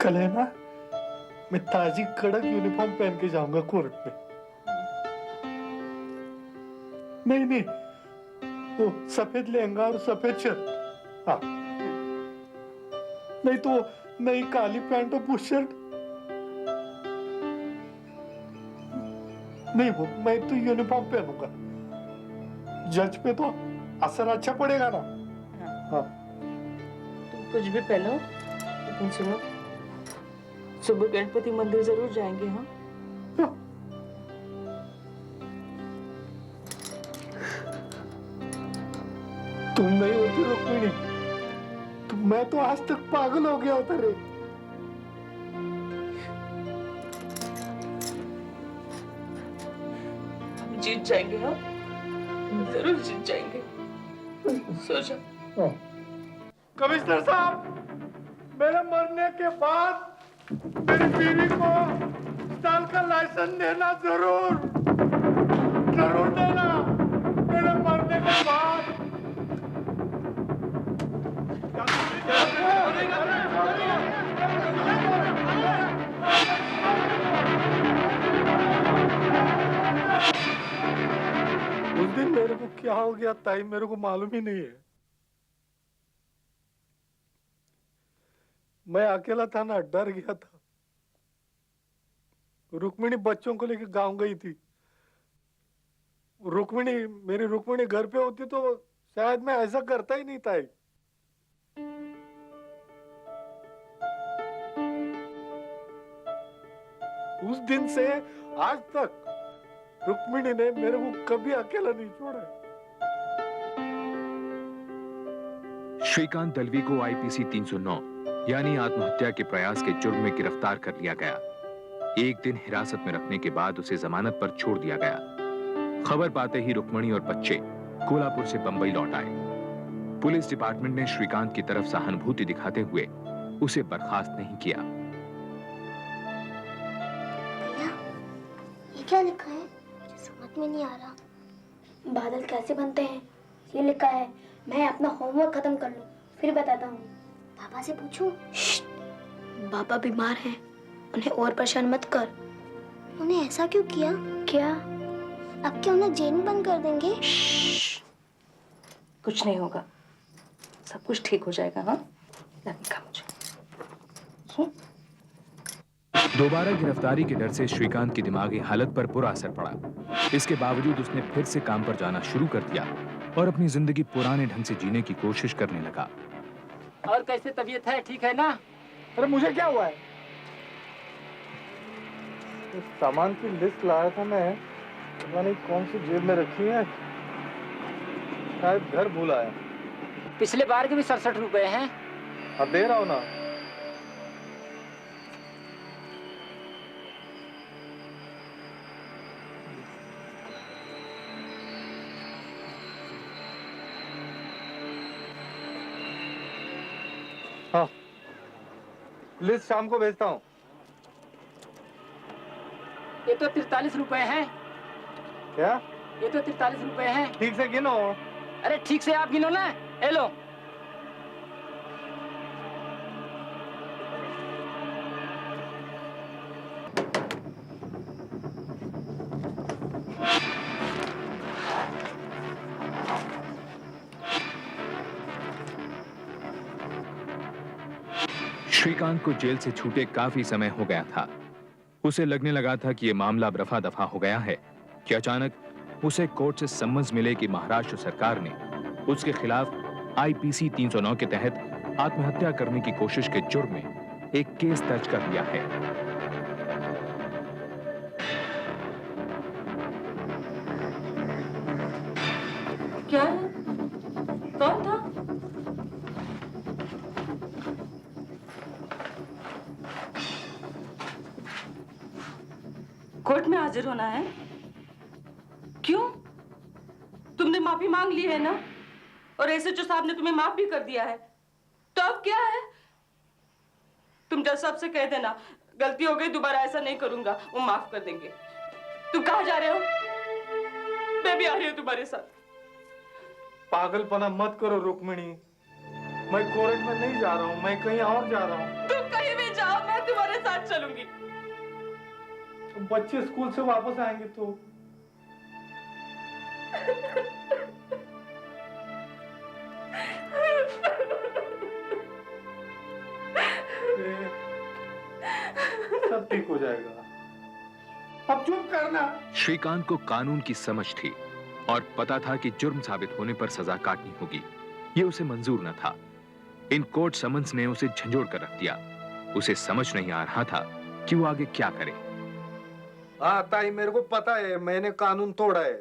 कल है ना, मैं ताजी कड़क यूनिफॉर्म पहन के जाऊंगा कोर्ट में। नहीं नहीं, वो सफेद लहंगा और सफेद शर्ट। हाँ, नहीं तो नई काली पैंट और बुशर्ट। नहीं, वो मैं तो यूनिफॉर्म पहनूंगा। जज पे तो असर अच्छा पड़ेगा ना। हाँ। तुम कुछ भी पहनो, लेकिन सुनो, सुबह गणपति मंदिर जरूर जाएंगे। हाँ, तुम नहीं होती रुक्मिणी तो मैं तो आज तक पागल हो गया होता रे। जीत जाएंगे। हाँ, जरूर जीत जाएंगे। सो जाओ। कमिश्नर साहब, मेरे मरने के बाद मेरी बीवी को स्टाल का लाइसेंस देना जरूर देना। मेरे मरने के बाद। उस दिन मेरे को क्या हो गया ताई, मेरे को मालूम ही नहीं है। मैं अकेला था ना, डर गया था। रुक्मिणी बच्चों को लेकर गांव गई थी। मेरी रुक्मिणी घर पे होती तो शायद मैं ऐसा करता ही नहीं था। उस दिन से आज तक रुक्मिणी ने मेरे को कभी अकेला नहीं छोड़ा। श्रीकांत दलवी को आईपीसी 309 यानी आत्महत्या के प्रयास के जुर्म में गिरफ्तार कर लिया गया। एक दिन हिरासत में रखने के बाद उसे जमानत पर छोड़ दिया गया। खबर पाते ही रुक्मिणी और बच्चे कोल्हापुर से बंबई लौट आए। पुलिस डिपार्टमेंट ने श्रीकांत की तरफ सहानुभूति दिखाते हुए उसे बर्खास्त नहीं किया। भैया, ये क्या लिखा है? मुझे समझ में नहीं आ रहा। बादल कैसे बनते हैं ये लिखा है। मैं अपना होमवर्क खत्म कर लूं, फिर बताता हूँ। पापा से पूछूं? पापा बीमार हैं, उन्हें और परेशान मत कर। उन्हें ऐसा क्यों किया? क्या अब क्या उन्हें जेल में बंद कर देंगे? कुछ नहीं होगा, सब कुछ ठीक हो जाएगा। हाँ, लगेगा मुझे। दोबारा गिरफ्तारी के डर से श्रीकांत की दिमागी हालत पर बुरा असर पड़ा। इसके बावजूद उसने फिर से काम पर जाना शुरू कर दिया और अपनी जिंदगी पुराने ढंग से जीने की कोशिश करने लगा। और कैसे तबीयत है? ठीक है ना? अरे मुझे क्या हुआ है? उस सामान की लिस्ट लाया था मैं, पता नहीं कौन सी जेब में रखी है, शायद घर भूल आया। पिछले बार के भी 67 रुपए हैं। अब दे रहा हूँ ना। हाँ, लिस्ट शाम को भेजता हूँ। ये तो 43 रुपए हैं। क्या? ये तो 43 रुपए हैं। ठीक से गिनो। अरे ठीक से आप गिनो ना। ले लो। श्रीकांत को जेल से छूटे काफी समय हो गया था। उसे लगने लगा था कि यह मामला अब रफा दफा हो गया है कि अचानक उसे कोर्ट से सम्मन मिले कि महाराष्ट्र सरकार ने उसके खिलाफ आईपीसी 309 के तहत आत्महत्या करने की कोशिश के जुर्म में एक केस दर्ज कर लिया है। क्या है? कौन था? कोर्ट में हाजिर होना है। क्यों? तुमने माफी मांग ली है ना, और एसएचओ साहब ने तुम्हें माफ भी कर दिया है, तो अब क्या है? तुम जज साहब से कह देना गलती हो गई, दोबारा ऐसा नहीं करूंगा, वो माफ कर देंगे। तुम कहाँ जा रहे हो? मैं भी आ रही हूँ तुम्हारे साथ। पागलपना मत करो रुक्मिणी, मैं कोर्ट में नहीं जा रहा हूँ, मैं कहीं और जा रहा हूँ। तुम कहीं भी जाओ, मैं साथ चलूंगी। बच्चे स्कूल से वापस आएंगे तो सब ठीक हो जाएगा, अब चुप करना। श्रीकांत को कानून की समझ थी और पता था कि जुर्म साबित होने पर सजा काटनी होगी। ये उसे मंजूर न था। इन कोर्ट समन्स ने उसे झंझोड़ कर रख दिया। उसे समझ नहीं आ रहा था कि वो आगे क्या करे। हाँ ताई, मेरे को पता है मैंने कानून तोड़ा है,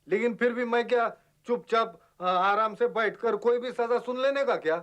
लेकिन फिर भी मैं क्या चुपचाप आराम से बैठकर कोई भी सजा सुन लेने का क्या?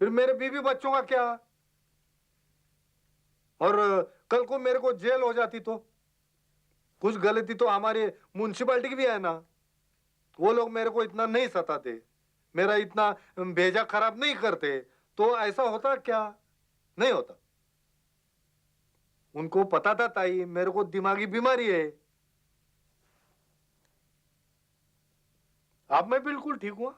फिर मेरे बीवी बच्चों का क्या? और कल को मेरे को जेल हो जाती तो कुछ गलती तो हमारे म्युनिसिपैलिटी की भी है ना। वो लोग मेरे को इतना नहीं सताते, मेरा इतना भेजा खराब नहीं करते, तो ऐसा होता क्या? नहीं होता। उनको पता था ताई मेरे को दिमागी बीमारी है। अब मैं बिल्कुल ठीक हुआ।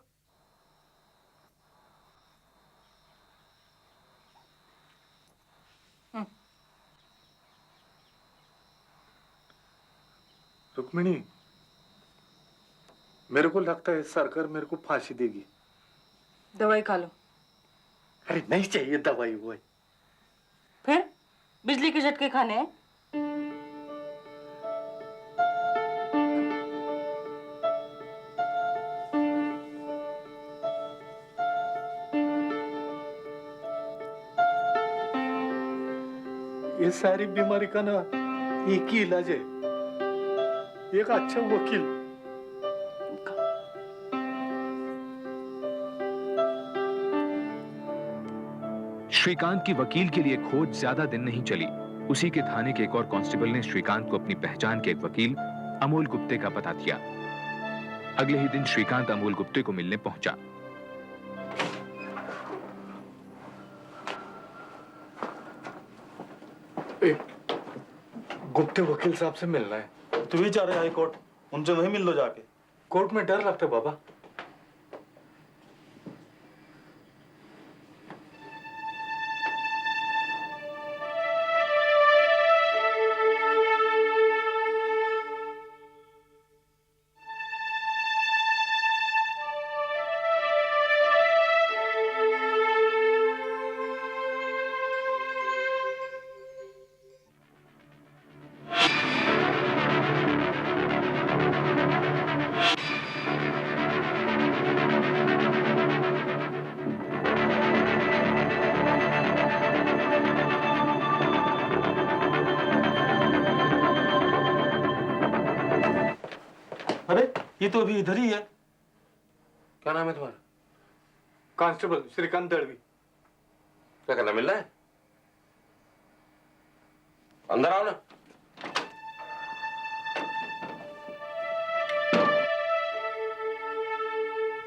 रुक्मिणी, मेरे को लगता है सरकार मेरे को फांसी देगी। दवाई खा लो। अरे नहीं चाहिए दवाई वो। फिर बिजली के झटके खाने हैं? ये सारी बीमारी का ना एक ही इलाज है, एक अच्छा वकील। श्रीकांत की वकील के लिए खोज ज्यादा दिन नहीं चली। उसी के थाने के एक और कांस्टेबल ने श्रीकांत को अपनी पहचान के एक वकील अमोल गुप्ते का पता दिया। अगले ही दिन श्रीकांत अमोल गुप्ते को मिलने पहुंचा। गुप्ते वकील साहब से मिलना है। तू ही जा रहे हाई कोर्ट, उनसे वहीं मिल लो जाके। कोर्ट में डर लगता है बाबा। अरे ये तो अभी इधर ही है। क्या नाम है तुम्हारा? कांस्टेबल श्रीकांत दड़वी। क्या करना, मिलना है? अंदर आओ ना।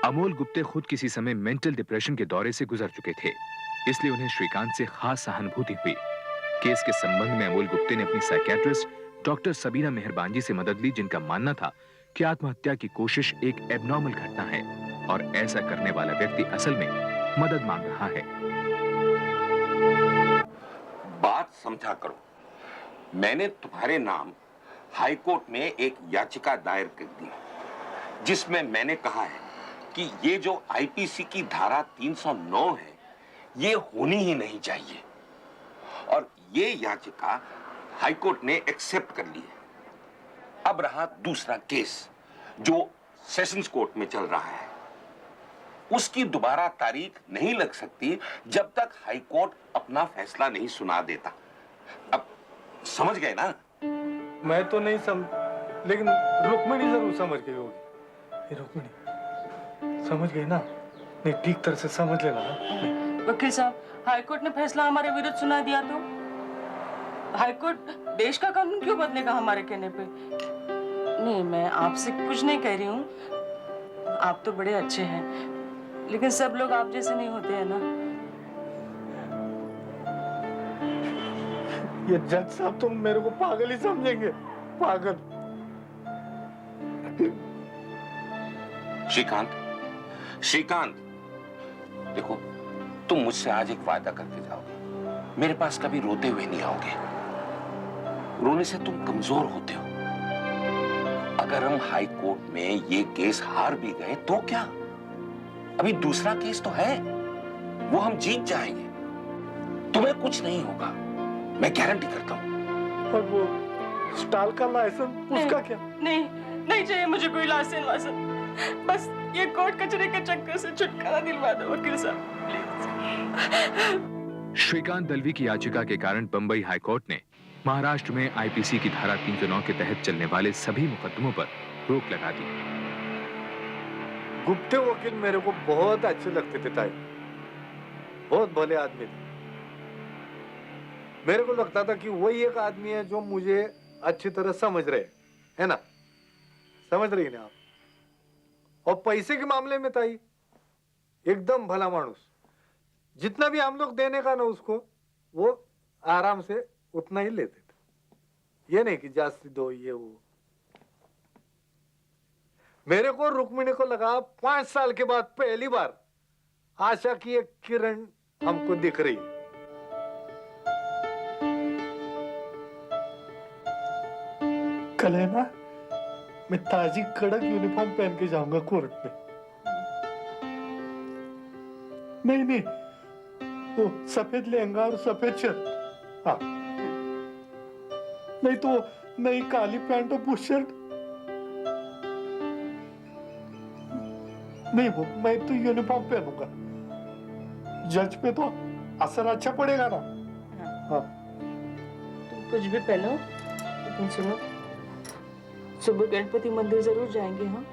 अमोल गुप्ते खुद किसी समय मेंटल डिप्रेशन के दौरे से गुजर चुके थे, इसलिए उन्हें श्रीकांत से खास सहानुभूति हुई। केस के संबंध में अमोल गुप्ते ने अपनी साइकियाट्रिस्ट डॉक्टर सबीना मेहरबानजी से मदद ली, जिनका मानना था कि आत्महत्या की कोशिश एक एबनॉर्मल घटना है और ऐसा करने वाला व्यक्ति असल में मदद मांग रहा है। बात समझा करो। मैंने तुम्हारे नाम हाई कोर्ट में एक याचिका दायर कर दी, जिसमें मैंने कहा है कि ये जो आईपीसी की धारा 309 है, ये होनी ही नहीं चाहिए। और ये याचिका हाई कोर्ट ने एक्सेप्ट कर ली है। अब रहा दूसरा केस जो सेशंस कोर्ट में चल रहा है। उसकी दोबारा तारीख नहीं लग सकती जब तक हाई कोर्ट अपना फैसला नहीं सुना देता। अब समझ गए ना? मैं तो नहीं समझ, लेकिन रुक्मिणी जरूर समझ गई होगी। रुक्मिणी समझ गई ना? नहीं, ठीक तरह से समझ लेना ना। वकील साहब, हाईकोर्ट ने फैसला हमारे विरुद्ध सुना दिया तो हाईकोर्ट देश का कानून क्यों बदलेगा हमारे कहने पे? नहीं, मैं आपसे कुछ नहीं कह रही हूँ। आप तो बड़े अच्छे हैं, लेकिन सब लोग आप जैसे नहीं होते हैं ना। ये जज साहब तो मेरे को पागल ही समझेंगे, पागल। श्रीकांत, देखो, तुम मुझसे आज एक वादा करके जाओगे। मेरे पास कभी रोते हुए नहीं आओगे। रोने से तुम कमजोर होते हो। अगर हम हाई कोर्ट में ये केस हार भी गए तो क्या, अभी दूसरा केस तो है, वो हम जीत जाएंगे। तुम्हें कुछ नहीं होगा, मैं गारंटी करता हूं। और वो स्टॉल का लाइसेंस उसका क्या? नहीं, नहीं चाहिए मुझे कोई लाइसेंस वाइसेंस। बस ये कोर्ट कचरे के चक्कर से छुटकारा दिलवा दो वकील साहब, प्लीज। श्रीकांत दलवी की याचिका के कारण बंबई हाईकोर्ट ने महाराष्ट्र में आईपीसी की धारा 309 के तहत चलने वाले सभी मुकदमों पर रोक लगा दी। गुप्ते वकील मेरे को बहुत अच्छे लगते थे ताई, बहुत भले आदमी थे। मेरे को लगता था कि वही एक आदमी है जो मुझे अच्छी तरह समझ रहे है ना, समझ रही ना आप? और पैसे के मामले में ताई एकदम भला मानुस, जितना भी हम लोग देने का ना उसको, वो आराम से उतना ही लेते थे। ये नहीं कि जास्ती दो ये वो। मेरे को रुक्मिणी को लगा 5 साल के बाद पहली बार आशा की एक किरण हमको दिख रही है। कल है ना, मैं ताजी कड़क यूनिफॉर्म पहन के जाऊंगा कोर्ट में। नहीं नहीं, वो सफेद लहंगा और सफेद शर्ट। हाँ, नहीं तो नई काली पैंट और बुश शर्ट। नहीं, वो मैं तो यूनिफॉर्म पहनूंगा। जज पे तो असर अच्छा पड़ेगा ना। हाँ, तुम कुछ भी पहनो, लेकिन सुनो, सुबह गणपति मंदिर जरूर जाएंगे। हाँ,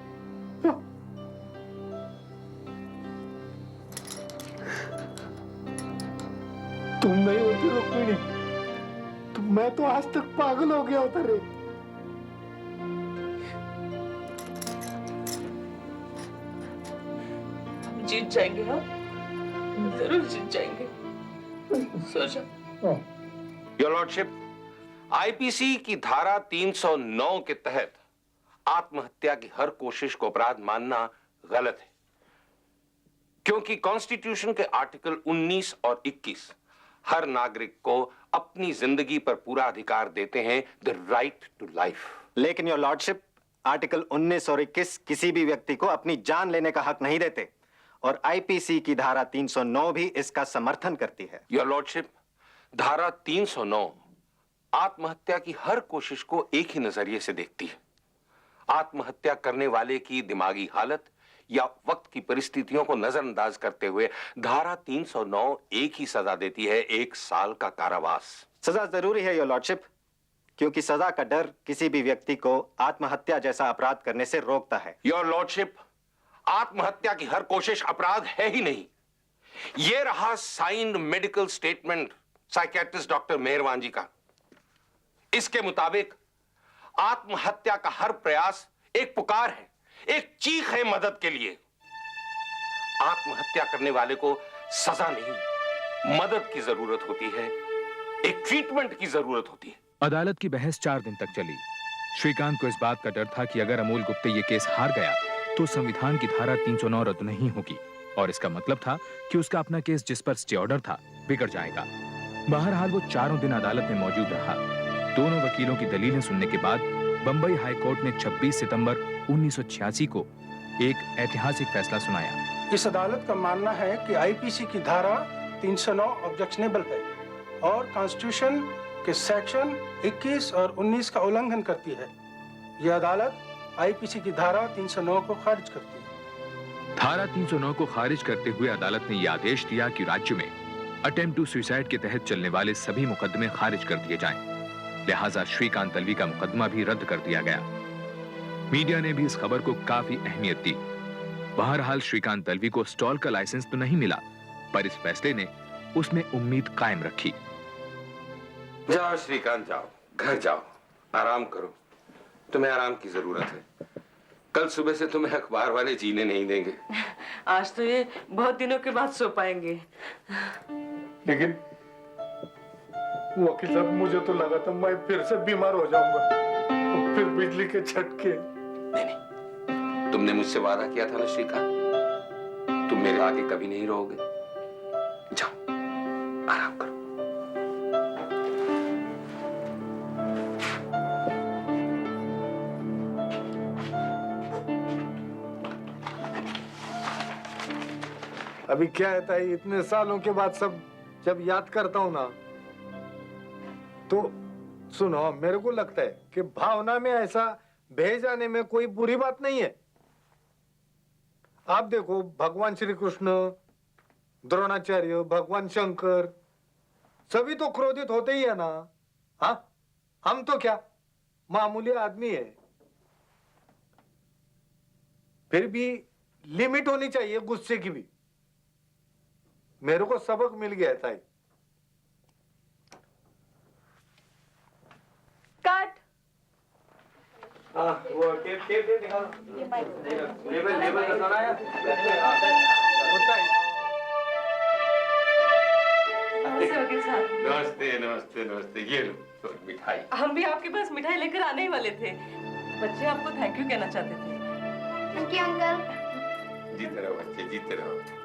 तुम नहीं होती रुक्मिणी तो मैं तो आज तक पागल हो गया होता रे। जीत जाएंगे। हाँ, जरूर जीत जाएंगे। सो जाओ। योर लॉर्डशिप, आईपीसी की धारा 309 के तहत आत्महत्या की हर कोशिश को अपराध मानना गलत है, क्योंकि कॉन्स्टिट्यूशन के आर्टिकल 19 और 21 हर नागरिक को अपनी जिंदगी पर पूरा अधिकार देते हैं, द राइट टू लाइफ। लेकिन योर लॉर्डशिप, आर्टिकल 19 और 21 किसी भी व्यक्ति को अपनी जान लेने का हक नहीं देते, और आईपीसी की धारा 309 भी इसका समर्थन करती है। योर लॉर्डशिप, धारा 309 आत्महत्या की हर कोशिश को एक ही नजरिए से देखती है। आत्महत्या करने वाले की दिमागी हालत या वक्त की परिस्थितियों को नजरअंदाज करते हुए धारा 309 एक ही सजा देती है, 1 साल का कारावास। सजा जरूरी है योर लॉर्डशिप, क्योंकि सजा का डर किसी भी व्यक्ति को आत्महत्या जैसा अपराध करने से रोकता है। योर लॉर्डशिप, आत्महत्या की हर कोशिश अपराध है ही नहीं। यह रहा signed medical statement psychiatrist doctor Meharwan ji का। इसके मुताबिक आत्महत्या का हर प्रयास एक पुकार है, एक चीख है मदद के लिए। आत्महत्या करने वाले को सजा नहीं, मदद की जरूरत होती है, एक ट्रीटमेंट की जरूरत होती है। अदालत की बहस 4 दिन तक चली। श्रीकांत को इस बात का डर था कि अगर अमोल गुप्ते ये केस हार गया तो संविधान की धारा 309 रद्द नहीं होगी, और इसका मतलब था कि उसका अपना केस जिस पर स्टे ऑर्डर था बिगड़ जाएगा। बहरहाल वो 4 दिन अदालत में मौजूद रहा। दोनों वकीलों की दलीलें सुनने के बाद बंबई हाईकोर्ट ने 26 सितंबर 1986 को एक ऐतिहासिक फैसला सुनाया। इस अदालत का मानना है कि आईपीसी की धारा 309 ऑब्जेक्शनेबल है और कॉन्स्टिट्यूशन के सेक्शन 21 और 19 का उल्लंघन करती है। यह अदालत आईपीसी की धारा 309 को खारिज करती है। धारा 309 को खारिज करते हुए अदालत ने यह आदेश दिया कि राज्य में अटेम्प्ट टू सुसाइड के तहत चलने वाले सभी मुकदमे खारिज कर दिए जाएं। लिहाजा श्रीकांत दलवी का मुकदमा भी रद्द कर दिया गया। मीडिया ने भी इस खबर को काफी अहमियत दी। बहरहाल श्रीकांत दलवी को स्टॉल का लाइसेंस तो नहीं मिला, पर इस फैसले ने उसमें उम्मीद कायम रखी। जाओ श्रीकांत, जाओ, घर जाओ, आराम करो। तुम्हें आराम की जरूरत है। कल सुबह से तुम्हें अखबार वाले जीने नहीं देंगे। आज तो ये बहुत दिनों के बाद सो पाएंगे। लेकिन वकील साहब, मुझे तो लगा था मैं फिर से बीमार हो जाऊंगा, और फिर बिजली के झटके। नहीं, तुमने मुझसे वादा किया था ना श्रीकांत, तुम मेरे आगे कभी नहीं रहोगे। जाओ, आराम करो। अभी क्या है ताई, इतने सालों के बाद सब जब याद करता हूं ना, तो सुनो, मेरे को लगता है कि भावना में ऐसा बह जाने में कोई बुरी बात नहीं है। आप देखो, भगवान श्री कृष्ण, द्रोणाचार्य, भगवान शंकर, सभी तो क्रोधित होते ही है ना। हाँ, हम तो क्या मामूली आदमी है। फिर भी लिमिट होनी चाहिए गुस्से की भी। मेरे को सबक मिल गया था। कट। वो टेप निकालो। लेबल बताना है। होता है। नमस्ते वकील साहब। नमस्ते नमस्ते नमस्ते, ये लो तो मिठाई। हम भी आपके पास मिठाई लेकर आने ही वाले थे। बच्चे आपको थैंक यू कहना चाहते थे। Thank you uncle. जीते रहो बच्चे, जीते रहो।